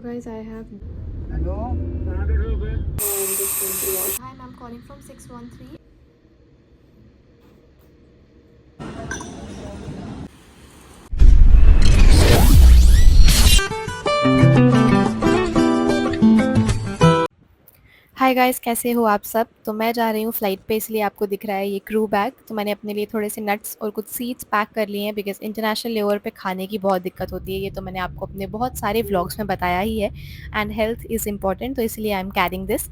guys, I have. Hello? Hi, I'm calling from 613. Hi guys, कैसे हो आप सब। तो मैं जा रही हूँ फ़्लाइट पे, इसलिए आपको दिख रहा है ये क्रू बैग। तो मैंने अपने लिए थोड़े से नट्स और कुछ सीड्स पैक कर लिए हैं, बिकॉज़ इंटरनेशनल लेवल पे खाने की बहुत दिक्कत होती है। ये तो मैंने आपको अपने बहुत सारे व्लॉग्स में बताया ही है। एंड हेल्थ इज़ इम्पॉर्टेंट, तो इसलिए आई एम कैरिंग दिस।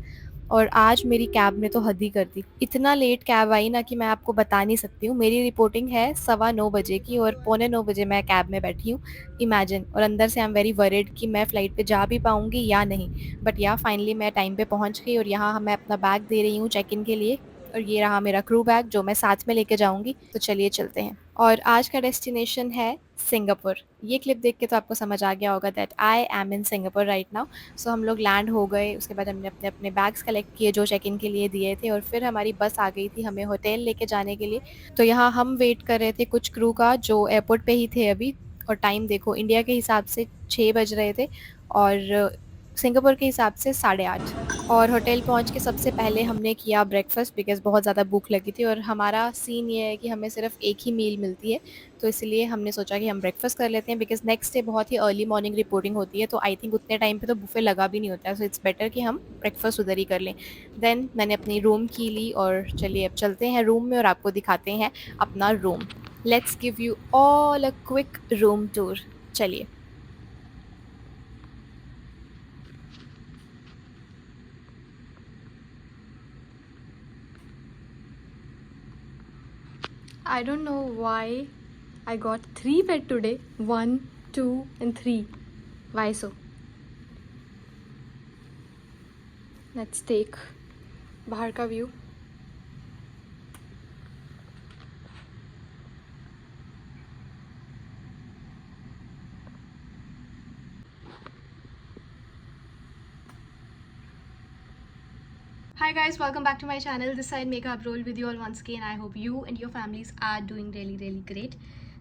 और आज मेरी कैब ने तो हद ही कर दी। इतना लेट कैब आई ना कि मैं आपको बता नहीं सकती हूँ। मेरी रिपोर्टिंग है 9:15 की और पौने 9 बजे मैं कैब में बैठी हूँ। इमेजिन। और अंदर से आई एम वेरी वरिड कि मैं फ़्लाइट पे जा भी पाऊँगी या नहीं। बट या फाइनली मैं टाइम पे पहुँच गई और यहाँ मैं अपना बैग दे रही हूँ चेक इन के लिए। और ये रहा मेरा क्रू बैग जो मैं साथ में लेके जाऊँगी। तो चलिए चलते हैं। और आज का डेस्टिनेशन है सिंगापुर। ये क्लिप देख के तो आपको समझ आ गया होगा that I am in Singapore right now. So हम लोग लैंड हो गए, उसके बाद हमने अपने अपने बैग्स कलेक्ट किए जो चेक इन के लिए दिए थे, और फिर हमारी बस आ गई थी हमें होटल लेके जाने के लिए। तो यहाँ हम वेट कर रहे थे कुछ क्रू का जो एयरपोर्ट पे ही थे अभी। और टाइम देखो, इंडिया के हिसाब से 6 बज रहे थे और सिंगापुर के हिसाब से 8:30। और होटल पहुँच के सबसे पहले हमने किया ब्रेकफ़ास्ट, बिकॉज़ बहुत ज़्यादा भूख लगी थी। और हमारा सीन ये है कि हमें सिर्फ़ एक ही मील मिलती है, तो इसलिए हमने सोचा कि हम ब्रेकफ़ास्ट कर लेते हैं, बिकॉज़ नेक्स्ट डे बहुत ही अर्ली मॉर्निंग रिपोर्टिंग होती है, तो आई थिंक उतने टाइम पे तो बुफ़े लगा भी नहीं होता है, सो इट्स बेटर कि हम ब्रेकफ़ास्ट उधर ही कर लें। देन मैंने अपनी रूम की ली और चलिए अब चलते हैं रूम में और आपको दिखाते हैं अपना room. Let's give you all a quick room tour. चलिए। I don't know why I got 3 bed today. 1, 2 and 3. Why so? Let's take बाहर का view. Hi guys, welcome back to my channel. This side Makeup Roll with you all once again. I hope you and your families are doing really great.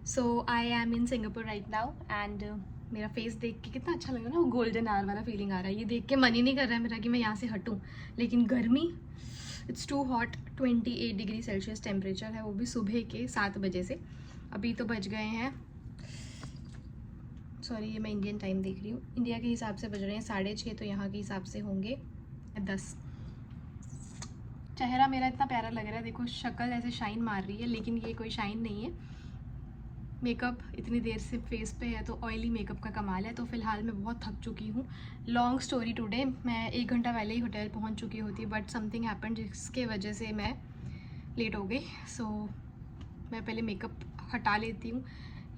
So I am in Singapore right now and मेरा face देख के कितना अच्छा लग रहा है ना, वो गोल्डन आवर वाला फीलिंग आ रहा है। ये देख के मन ही नहीं कर रहा है मेरा कि मैं यहाँ से हटूँ। लेकिन गर्मी, it's too hot. 28 degree Celsius temperature है, वो भी सुबह के 7 बजे से। अभी तो बज गए हैं, सॉरी ये मैं इंडियन टाइम देख रही हूँ, इंडिया के हिसाब से बज रहे हैं 6:30, तो यहाँ के हिसाब से होंगे 10। चेहरा मेरा इतना प्यारा लग रहा है, देखो शक्ल ऐसे शाइन मार रही है, लेकिन ये कोई शाइन नहीं है। मेकअप इतनी देर से फेस पे है तो ऑयली मेकअप का कमाल है। तो फिलहाल मैं बहुत थक चुकी हूँ। लॉन्ग स्टोरी टुडे, मैं 1 घंटा पहले ही होटल पहुँच चुकी होती, बट समथिंग हैपेंड जिसके वजह से मैं लेट हो गई। सो मैं पहले मेकअप हटा लेती हूँ,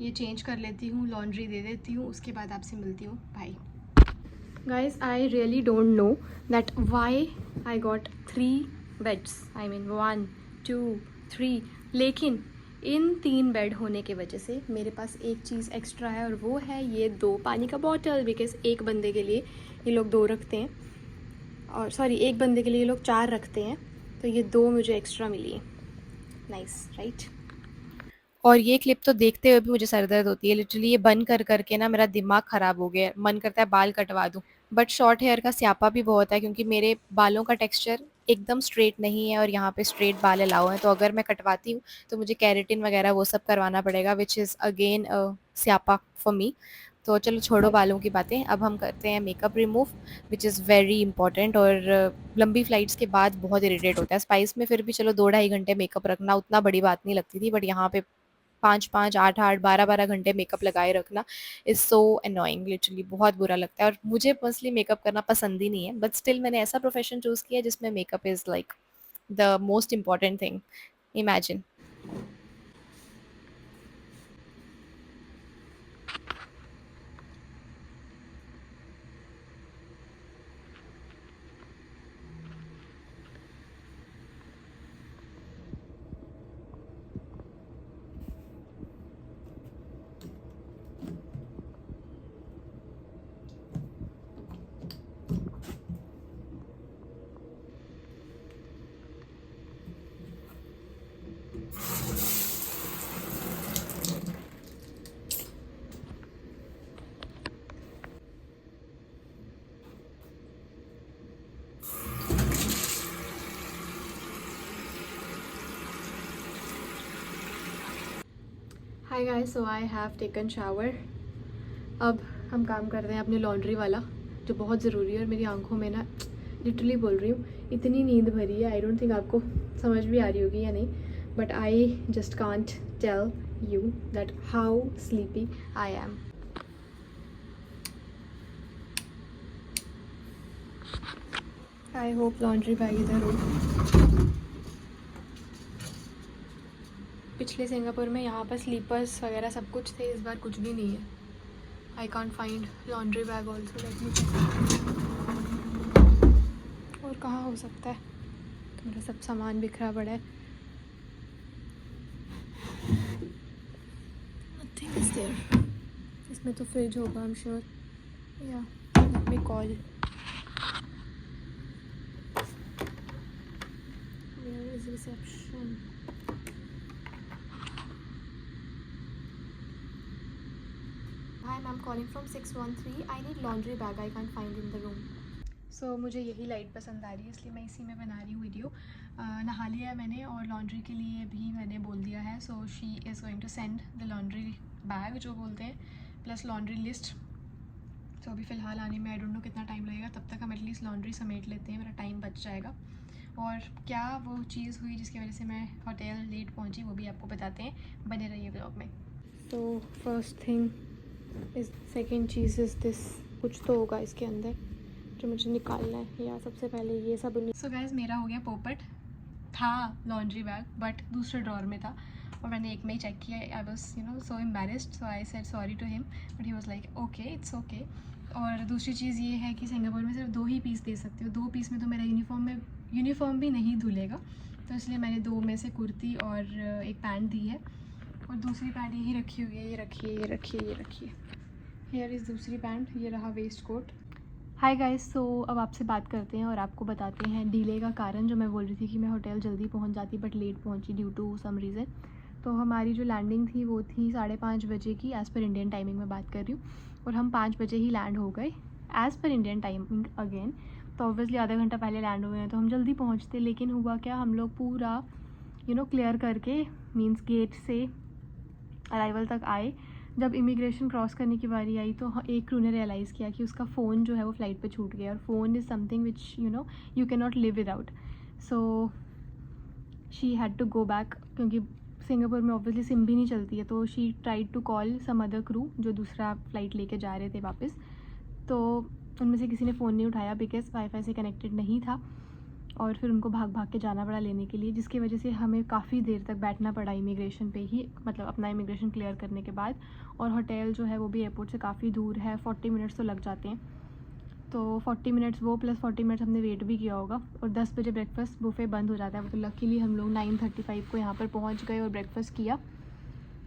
ये चेंज कर लेती हूँ, लॉन्ड्री दे देती हूँ, उसके बाद आपसे मिलती हूँ। Bye guys. I really don't know that why I got 3 beds. I mean 1, 2, 3. लेकिन इन 3 बेड होने के वजह से मेरे पास एक चीज़ एक्स्ट्रा है, और वो है ये 2 पानी का बॉटल। बिकॉज़ एक बंदे के लिए ये लोग 2 रखते हैं, और सॉरी एक बंदे के लिए ये लोग 4 रखते हैं, तो ये 2 मुझे एक्स्ट्रा मिली है। Nice right. और ये क्लिप तो देखते हुए भी मुझे सर दर्द होती है। लिटरली ये बंद कर करके ना मेरा दिमाग ख़राब हो गया है। मन करता है बाल कटवा दूँ। बट शॉर्ट हेयर का स्यापा भी बहुत है, क्योंकि मेरे बालों का टेक्सचर एकदम स्ट्रेट नहीं है और यहाँ पे स्ट्रेट बाल अलाउ हैं। तो अगर मैं कटवाती हूँ तो मुझे केराटिन वगैरह वो सब करवाना पड़ेगा, व्हिच इज़ अगेन स्यापा फॉर मी। तो चलो छोड़ो बालों की बातें, अब हम करते हैं makeup remove, which is very important. और लंबी फ्लाइट्स के बाद बहुत इरिटेट होता है। स्पाइस में फिर भी चलो 2 ढाई घंटे मेकअप रखना उतना बड़ी बात नहीं लगती थी, बट यहाँ पे 5-5, 8-8, 12-12 घंटे मेकअप लगाए रखना इज़ सो एनोइंग। लिटरली बहुत बुरा लगता है, और मुझे पर्सनली मेकअप करना पसंद ही नहीं है। बट स्टिल मैंने ऐसा प्रोफेशन चूज़ किया है जिसमें makeup is like the most important thing. Imagine. Hi guys, so I have taken shower. अब हम काम कर रहे हैं अपने लॉन्ड्री वाला, जो बहुत ज़रूरी है। और मेरी आंखों में ना, लिटरली बोल रही हूँ, इतनी नींद भरी है। आई डोंट थिंक आपको समझ भी आ रही होगी या नहीं, but I just can't tell you that how sleepy I am. I hope laundry bag इधर हो। पिछले सिंगापुर में यहाँ पर स्लीपर्स वगैरह सब कुछ थे, इस बार कुछ भी नहीं है। I can't find laundry bag also. Let me check. और कहाँ हो सकता है? तो मेरा सब सामान बिखरा पड़ा है। Nothing is there. इसमें तो फ्रिज होगा, आई एम श्योर। या let me call. Where is reception? Hi ma'am, calling from 613. I need laundry bag. I can't find in the room. So मुझे यही लाइट पसंद आ रही है, इसलिए मैं इसी में बना रही हूँ वीडियो। नहा लिया है मैंने और लॉन्ड्री के लिए भी मैंने बोल दिया है। So she is going to send the laundry bag जो बोलते हैं, प्लस लॉन्ड्री लिस्ट। तो अभी फ़िलहाल आने में आई डोंट नो कितना टाइम लगेगा। तब तक हम एटलीस्ट लॉन्ड्री समेट लेते हैं, मेरा टाइम बच जाएगा। और क्या वो चीज़ हुई जिसकी वजह से मैं होटल लेट पहुँची, वो भी आपको बताते हैं। बने रहिए ब्लॉग में। तो फर्स्ट थिंग इस सेकेंड चीज़ इज़ दिस। कुछ तो होगा इसके अंदर जो मुझे निकालना है, या सबसे पहले ये सब। सो गाइस, मेरा हो गया पोपट। था लॉन्ड्री बैग बट दूसरे ड्रॉर में था और मैंने एक में ही चेक किया। I was so embarrassed, so I said sorry to him, but he was like okay, it's okay. और दूसरी चीज़ ये है कि सिंगापुर में सिर्फ 2 ही पीस दे सकते हो। 2 पीस में तो मेरा यूनिफॉर्म भी नहीं धुलेगा, तो इसलिए मैंने 2 में से कुर्ती और एक पैंट दी है। और दूसरी पैंट यही रखी हुई है, ये रखिए। हेयर इज़ दूसरी पैंट, ये रहा वेस्ट कोट। हाय गाइस, सो अब आपसे बात करते हैं और आपको बताते हैं डिले का कारण। जो मैं बोल रही थी कि मैं होटल जल्दी पहुंच जाती बट लेट पहुंची ड्यू टू सम रीज़न। तो हमारी जो लैंडिंग थी वो थी 5:30 बजे की, एज़ पर इंडियन टाइमिंग में बात कर रही हूँ। और हम 5 बजे ही लैंड हो गए as per Indian timing again. तो ऑब्वियसली आधा घंटा पहले लैंड हुए हैं तो हम जल्दी पहुँचते, लेकिन हुआ क्या, हम लोग पूरा क्लियर करके मीन्स गेट से अराइवल तक आए। जब इमिग्रेशन क्रॉस करने की बारी आई तो एक क्रू ने रियलाइज़ किया कि उसका फ़ोन जो है वो फ़्लाइट पे छूट गया। और phone is something which you can not live without. So she had to go back, क्योंकि सिंगापुर में ऑब्वियसली सिम भी नहीं चलती है। तो she tried to call some other crew जो दूसरा फ़्लाइट लेके जा रहे थे वापस। तो उनमें से किसी ने फ़ोन नहीं उठाया बिकॉज़ वाईफाई से कनेक्टेड नहीं था। और फिर उनको भाग भाग के जाना पड़ा लेने के लिए, जिसकी वजह से हमें काफ़ी देर तक बैठना पड़ा इमिग्रेशन पे ही, मतलब अपना इमिग्रेशन क्लियर करने के बाद। और होटल जो है वो भी एयरपोर्ट से काफ़ी दूर है, 40 मिनट्स तो लग जाते हैं। तो 40 मिनट्स वो प्लस 40 मिनट्स हमने वेट भी किया होगा। और 10 बजे ब्रेकफास्ट बुफे बंद हो जाता है। तो लकीली हम लोग 9:35 को यहाँ पर पहुँच गए और ब्रेकफास्ट किया,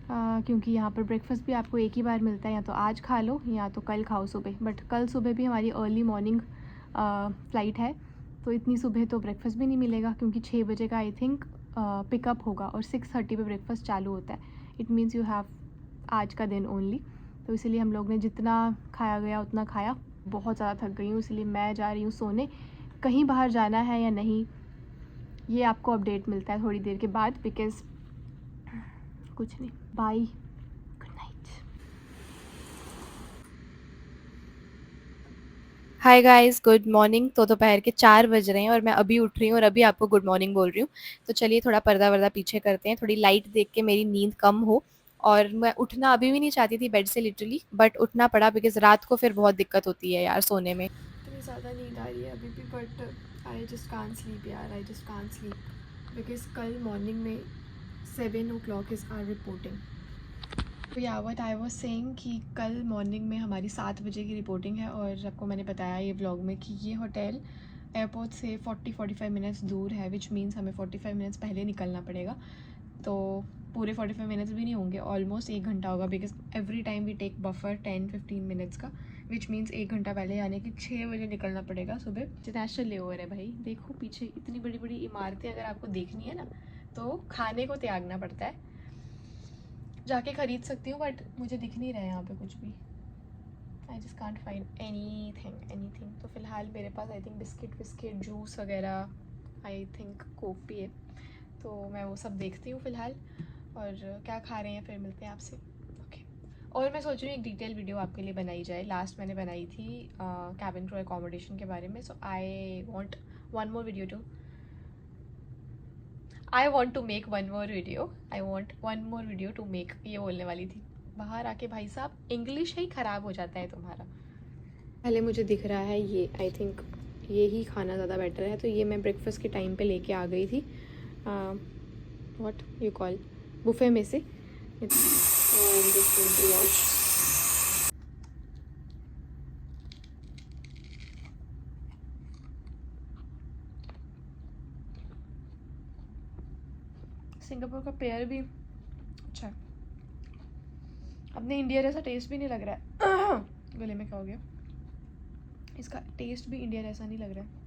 क्योंकि यहाँ पर ब्रेकफास्ट भी आपको एक ही बार मिलता है, या तो आज खा लो या तो कल खाओ सुबह। बट कल सुबह भी हमारी अर्ली मॉर्निंग फ़्लाइट है, तो इतनी सुबह तो ब्रेकफास्ट भी नहीं मिलेगा, क्योंकि 6 बजे का आई थिंक पिकअप होगा और 6:30 पे ब्रेकफास्ट चालू होता है। इट मीन्स यू हैव आज का दिन ओनली। तो इसीलिए हम लोग ने जितना खाया गया उतना खाया। बहुत ज़्यादा थक गई हूँ, इसलिए मैं जा रही हूँ सोने। कहीं बाहर जाना है या नहीं, ये आपको अपडेट मिलता है थोड़ी देर के बाद, बिकॉज़ कुछ नहीं। Bye, good night. Hi guys, good morning. तो दोपहर के 4 बज रहे हैं और मैं अभी उठ रही हूँ और अभी आपको गुड मॉर्निंग बोल रही हूँ। तो चलिए थोड़ा पर्दा वर्दा पीछे करते हैं, थोड़ी लाइट देख के मेरी नींद कम हो। और मैं उठना अभी भी नहीं चाहती थी बेड से लिटरली, बट उठना पड़ा बिकॉज़ रात को फिर बहुत दिक्कत होती है यार सोने में। इतनी ज़्यादा नींद आ रही है अभी भी, but I just can't sleep यार, I just can't sleep because कल मॉर्निंग में 7 o'clock इज़ आर रिपोर्टिंग। तो या व्हाट आई वाज सेइंग कि कल मॉर्निंग में हमारी 7 बजे की रिपोर्टिंग है। और आपको मैंने बताया ये व्लॉग में कि ये होटल एयरपोर्ट से 40-45 मिनट्स दूर है, विच मीन्स हमें 45 मिनट्स पहले निकलना पड़ेगा। तो पूरे 45 मिनट्स भी नहीं होंगे, ऑलमोस्ट 1 घंटा होगा, because every time we take buffer 10-15 minutes का, विच मीन्स 1 घंटा पहले, यानी कि 6 बजे निकलना पड़ेगा सुबह। इंटरनेशनल लेओवर है भाई, देखो पीछे इतनी बड़ी बड़ी इमारतें अगर आपको देखनी है ना तो खाने को त्यागना पड़ता है। जाके ख़रीद सकती हूँ बट मुझे दिख नहीं रहा है यहाँ पे कुछ भी। आई जस्ट कांट फाइंड एनीथिंग। तो फ़िलहाल मेरे पास आई थिंक बिस्किट जूस वगैरह, आई थिंक कोक भी है, तो मैं वो सब देखती हूँ फ़िलहाल। और क्या खा रहे हैं फिर मिलते हैं आपसे। ओके। और मैं सोच रही हूँ एक डिटेल वीडियो आपके लिए बनाई जाए। लास्ट मैंने बनाई थी कैबिन क्रू एकोमोडेशन के बारे में। So I want one more video to I want to make one more video I want one more video to make. ये बोलने वाली थी, बाहर आके भाई साहब इंग्लिश ही ख़राब हो जाता है तुम्हारा। पहले मुझे दिख रहा है ये, आई थिंक ये ही खाना ज़्यादा बेटर है। तो ये मैं ब्रेकफास्ट के टाइम पे लेके आ गई थी व्हाट यू कॉल बुफे में से। सिंगापुर का पेयर भी अच्छा है, अपने इंडिया जैसा टेस्ट भी नहीं लग रहा है। गले में क्या हो गया, इसका टेस्ट भी इंडिया जैसा नहीं लग रहा है।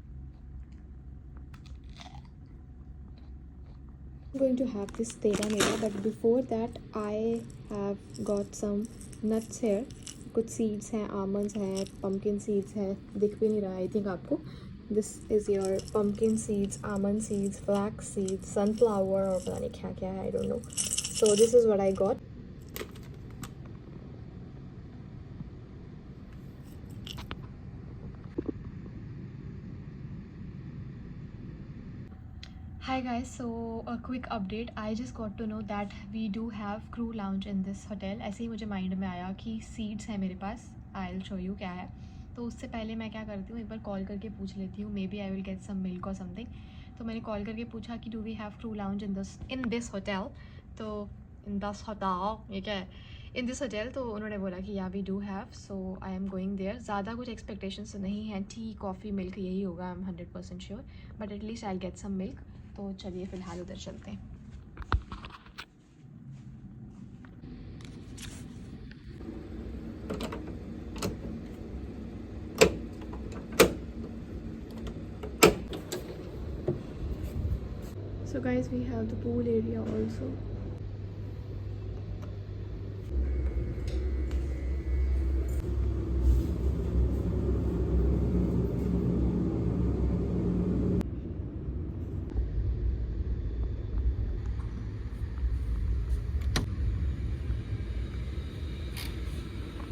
I'm going to have this tera mera, but before that I have got some nuts here. कुछ seeds हैं, almonds हैं, pumpkin seeds हैं, दिख भी नहीं रहा I think आपको। This is your pumpkin seeds, almond seeds, flax seeds, sunflower और पता नहीं क्या क्या है I don't know. So this is what I got. Hi guys, so a quick update. I just got to know that we do have crew lounge in this hotel. ऐसे ही मुझे mind में आया कि सीट्स हैं मेरे पास, I'll show you क्या है। तो उससे पहले मैं क्या करती हूँ, एक बार कॉल करके पूछ लेती हूँ, maybe I will get some milk और समथिंग। तो मैंने कॉल करके पूछा कि do we have crew lounge in this hotel. तो इन दिस होटल ये क्या है, इन दिस होटल। तो उन्होंने बोला कि yeah we do have, so I am going there. ज़्यादा कुछ एक्सपेक्टेशंस नहीं है, टी कॉफ़ी मिल्क यही होगा, I am 100% sure, but at least I get some milk. तो चलिए फ़िलहाल उधर चलते हैं। So guys, we have the pool area also.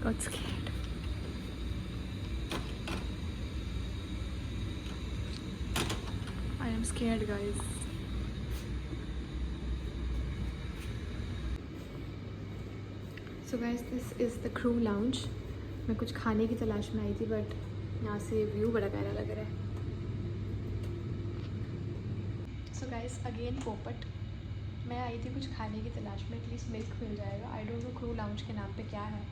Got scared. I am scared guys. So guys, this is the crew lounge. मैं कुछ खाने की तलाश में आई थी, बट यहाँ से व्यू बड़ा प्यारा लग रहा है। So guys, again पोपट। मैं आई थी कुछ खाने की तलाश में, एटलीस्ट मिल्क मिल जाएगा। I don't know crew lounge के नाम पे क्या है,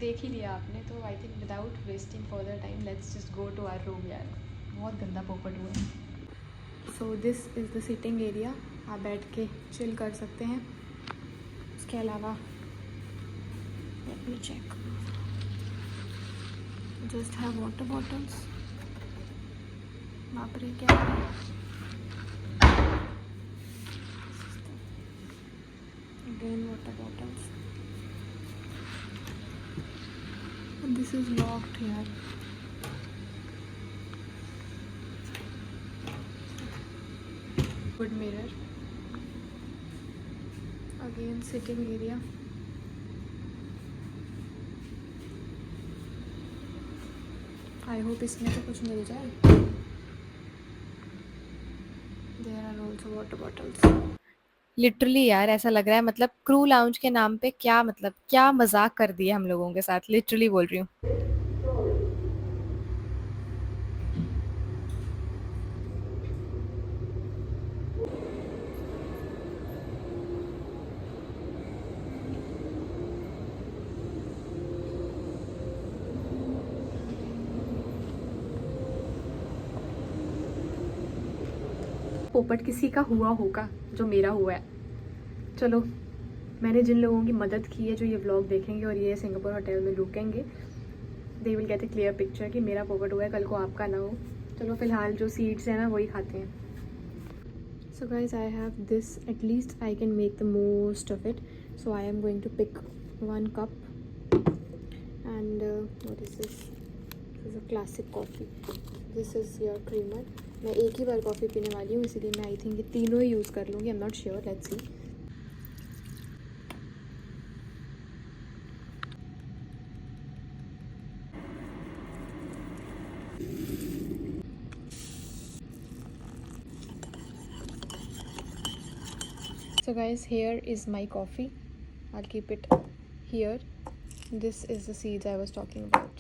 देख ही लिया आपने। तो I think without wasting further time let's just go to our room. यार बहुत गंदा पोपट हुआ है। So this is the sitting area, आप बैठ के चिल कर सकते हैं। उसके अलावा let me check, just have water bottles. बाप रे क्या है, again water bottles. This is locked here. Good mirror. Again sitting area. I hope इसमें तो कुछ मिल जाए। There are also water bottles. Literally यार ऐसा लग रहा है, मतलब क्रू लाउंज के नाम पे क्या, मतलब क्या मजाक कर दिया हम लोगों के साथ, लिटरली बोल रही हूँ। पोपट किसी का हुआ होगा जो मेरा हुआ है। चलो, मैंने जिन लोगों की मदद की है, जो ये व्लॉग देखेंगे और ये सिंगापुर होटल में रुकेंगे, they will get A clear picture कि मेरा पोपट हुआ है, कल को आपका ना हो। चलो फिलहाल जो सीड्स हैं ना वही खाते हैं। So guys I have this, at least I can make the most of it. So I am going to pick one cup and what is this is a classic coffee. This is your creamer. मैं एक ही बार coffee पीने वाली हूँ, इसीलिए मैं I think ये तीनों ही use कर लूँगी। I am not sure, let's see. So guys, here is my coffee. I'll keep it here. This is the seeds I was talking about.